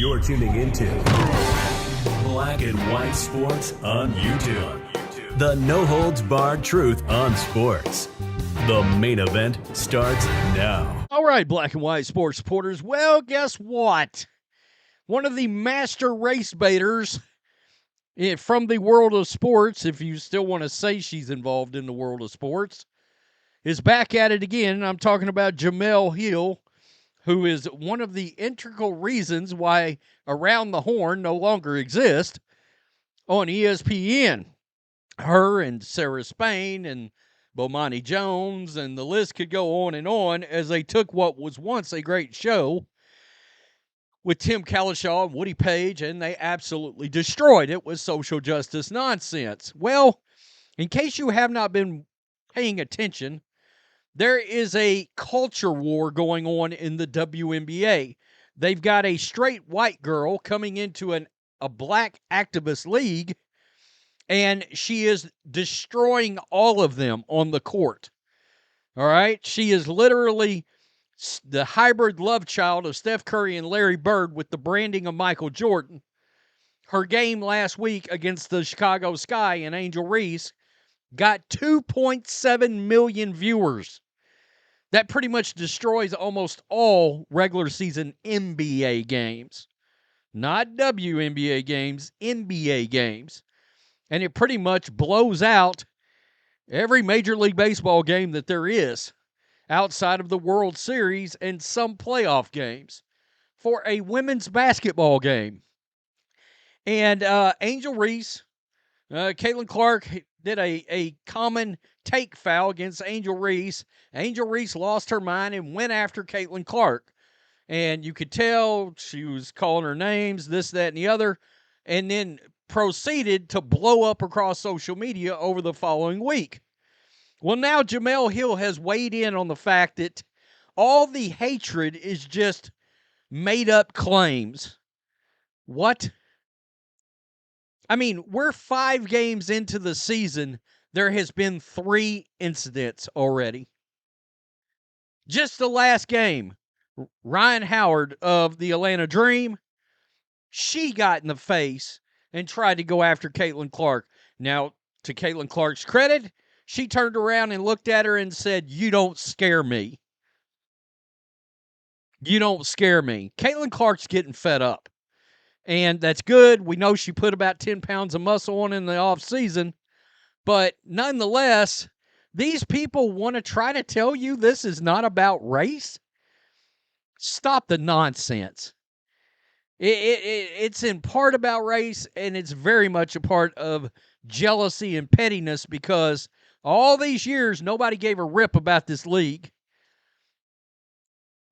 You're tuning into Black and White Sports on YouTube. The no-holds-barred truth on sports. The main event starts now. All right, Black and White Sports supporters. Well, guess what? One of the master race baiters from the world of sports, if you still want to say she's involved in the world of sports, is back at it again. I'm talking about Jemele Hill, who is one of the integral reasons why Around the Horn no longer exists on ESPN. Her and Sarah Spain and Bomani Jones, and the list could go on as they took what was once a great show with Tim Kalishaw and Woody Page, and they absolutely destroyed it with social justice nonsense. Well, in case you have not been paying attention, there is a culture war going on in the WNBA. They've got a straight white girl coming into a black activist league, and she is destroying all of them on the court. All right? She is literally the hybrid love child of Steph Curry and Larry Bird with the branding of Michael Jordan. Her game last week against the Chicago Sky and Angel Reese got 2.7 million viewers. That pretty much destroys almost all regular season NBA games. Not WNBA games, NBA games. And it pretty much blows out every Major League Baseball game that there is outside of the World Series and some playoff games for a women's basketball game. And Angel Reese, Caitlin Clark did a common take foul against Angel Reese. Angel Reese lost her mind and went after Caitlin Clark. And you could tell she was calling her names, this, that, and the other, and then proceeded to blow up across social media over the following week. Well, now Jemele Hill has weighed in on the fact that all the hatred is just made-up claims. What? I mean, we're 5 games into the season. There has been 3 incidents already. Just the last game, Rhyne Howard of the Atlanta Dream, she got in the face and tried to go after Caitlin Clark. Now, to Caitlin Clark's credit, she turned around and looked at her and said, "You don't scare me. You don't scare me." Caitlin Clark's getting fed up. And that's good. We know she put about 10 pounds of muscle on in the offseason. But nonetheless, these people want to try to tell you this is not about race. Stop the nonsense. It's in part about race, and it's very much a part of jealousy and pettiness because all these years, nobody gave a rip about this league.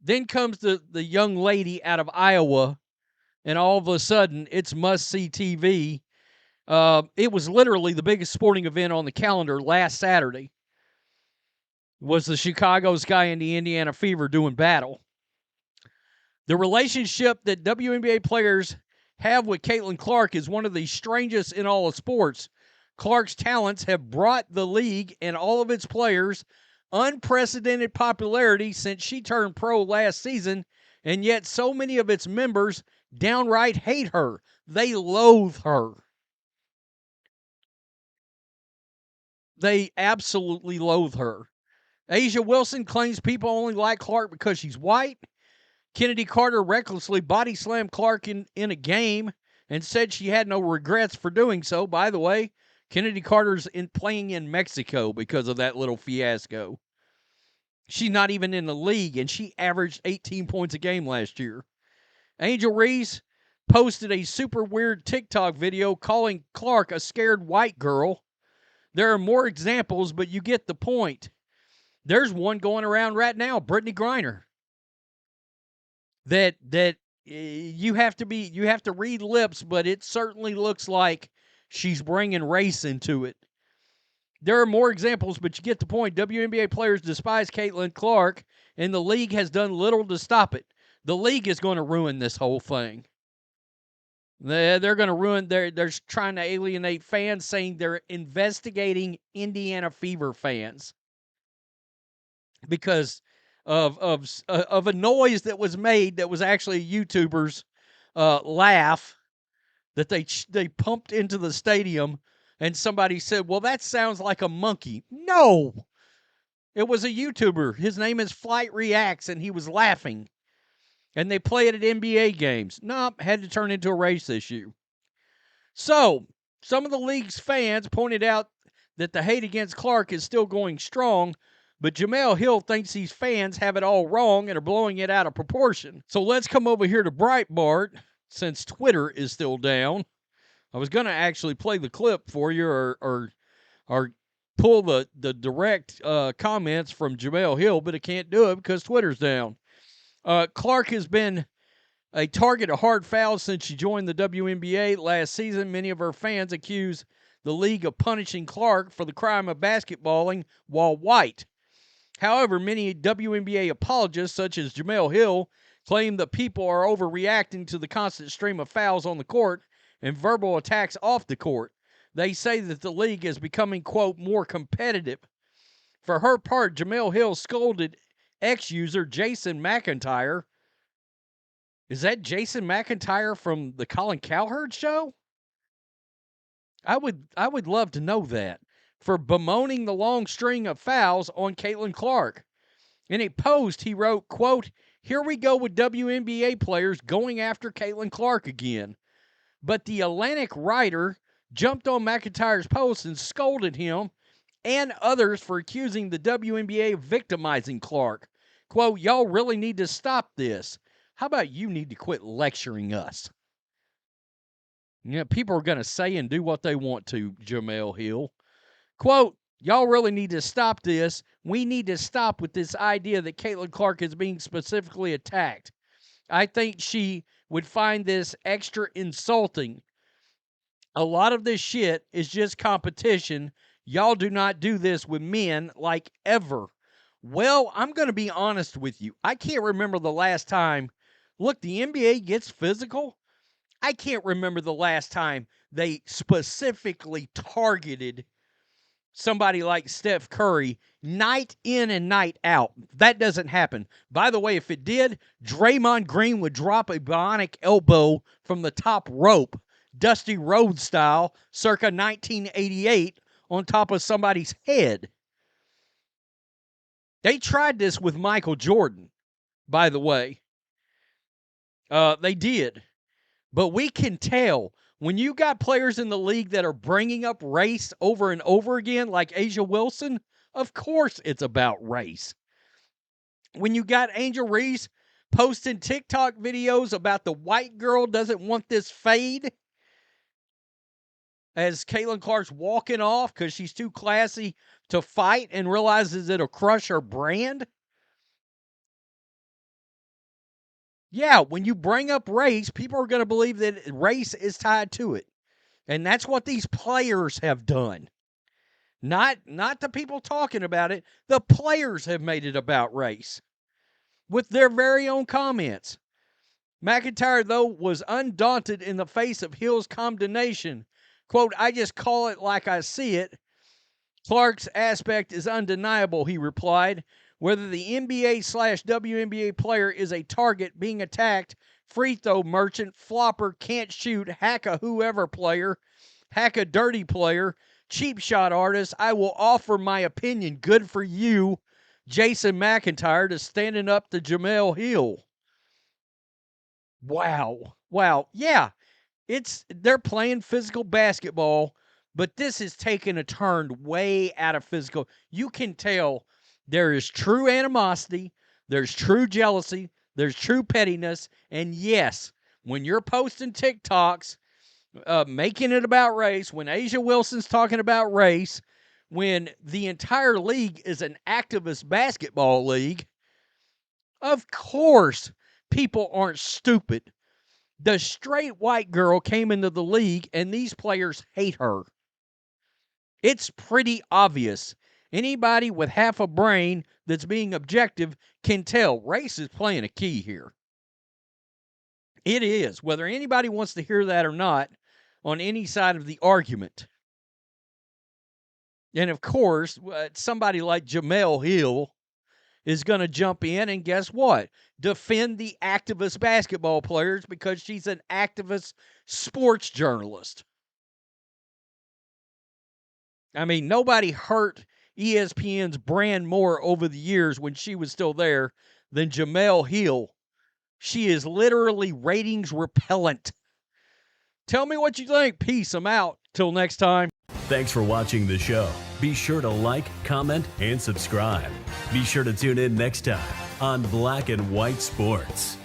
Then comes the young lady out of Iowa, and all of a sudden, it's must-see TV. It was literally the biggest sporting event on the calendar last Saturday. Was the Chicago Sky and the Indiana Fever doing battle. The relationship that WNBA players have with Caitlin Clark is one of the strangest in all of sports. Clark's talents have brought the league and all of its players unprecedented popularity since she turned pro last season, and yet so many of its members downright hate her. They loathe her. They absolutely loathe her. Asia Wilson claims people only like Clark because she's white. Kennedy Carter recklessly body slammed Clark in a game and said she had no regrets for doing so. By the way, Kennedy Carter's playing in Mexico because of that little fiasco. She's not even in the league, and she averaged 18 points a game last year. Angel Reese posted a super weird TikTok video calling Clark a scared white girl. There are more examples, but you get the point. There's one going around right now, Brittany Griner. That you have to read lips, but it certainly looks like she's bringing race into it. There are more examples, but you get the point. WNBA players despise Caitlin Clark, and the league has done little to stop it. The league is going to ruin this whole thing. They're going to ruin. They're trying to alienate fans, saying they're investigating Indiana Fever fans because of a noise that was made that was actually YouTubers laugh that they pumped into the stadium, and somebody said, "Well, that sounds like a monkey." No, it was a YouTuber. His name is Flight Reacts, and he was laughing. And they play it at NBA games. Nope, had to turn into a race issue. So, some of the league's fans pointed out that the hate against Clark is still going strong, but Jemele Hill thinks these fans have it all wrong and are blowing it out of proportion. So let's come over here to Breitbart, since Twitter is still down. I was going to actually play the clip for you or pull the direct comments from Jemele Hill, but I can't do it because Twitter's down. Clark has been a target of hard fouls since she joined the WNBA last season. Many of her fans accuse the league of punishing Clark for the crime of basketballing while white. However, many WNBA apologists, such as Jemele Hill, claim that people are overreacting to the constant stream of fouls on the court and verbal attacks off the court. They say that the league is becoming, quote, more competitive. For her part, Jemele Hill scolded ex-user Jason McIntyre. Is that Jason McIntyre from the Colin Cowherd show? I would love to know that. For bemoaning the long string of fouls on Caitlin Clark. In a post, he wrote, quote, "Here we go with WNBA players going after Caitlin Clark again." But the Atlantic writer jumped on McIntyre's post and scolded him and others for accusing the WNBA of victimizing Clark. Quote, "Y'all really need to stop this. How about you need to quit lecturing us?" You know, people are going to say and do what they want to, Jemele Hill. Quote, "Y'all really need to stop this. We need to stop with this idea that Caitlin Clark is being specifically attacked. I think she would find this extra insulting. A lot of this shit is just competition. Y'all do not do this with men like ever." Well, I'm going to be honest with you. I can't remember the last time. Look, the NBA gets physical. I can't remember the last time they specifically targeted somebody like Steph Curry night in and night out. That doesn't happen. By the way, if it did, Draymond Green would drop a bionic elbow from the top rope, Dusty Rhodes style, circa 1988, on top of somebody's head. They tried this with Michael Jordan, by the way. They did. But we can tell when you got players in the league that are bringing up race over and over again, like A'ja Wilson, of course it's about race. When you got Angel Reese posting TikTok videos about the white girl doesn't want this fade, as Caitlin Clark's walking off because she's too classy to fight and realizes it'll crush her brand. Yeah, when you bring up race, people are going to believe that race is tied to it. And that's what these players have done. Not the people talking about it. The players have made it about race with their very own comments. McIntyre, though, was undaunted in the face of Hill's condemnation. Quote, "I just call it like I see it. Clark's aspect is undeniable," he replied. "Whether the NBA/WNBA player is a target being attacked, free throw merchant, flopper, can't shoot, hack a whoever player, hack a dirty player, cheap shot artist, I will offer my opinion. Good for you, Jason McIntyre, to standing up to Jemele Hill." Wow. Yeah, they're playing physical basketball, but this is taking a turn way out of physical. You can tell there is true animosity, there's true jealousy, there's true pettiness, and yes, when you're posting TikToks, making it about race, when A'ja Wilson's talking about race, when the entire league is an activist basketball league, of course people aren't stupid. The straight white girl came into the league, and these players hate her. It's pretty obvious. Anybody with half a brain that's being objective can tell race is playing a key here. It is, whether anybody wants to hear that or not, on any side of the argument. And of course, somebody like Jemele Hill is going to jump in and guess what? Defend the activist basketball players because she's an activist sports journalist. I mean, nobody hurt ESPN's brand more over the years when she was still there than Jemele Hill. She is literally ratings repellent. Tell me what you think. Peace. I'm out. Till next time. Thanks for watching the show. Be sure to like, comment, and subscribe. Be sure to tune in next time on Black and White Sports.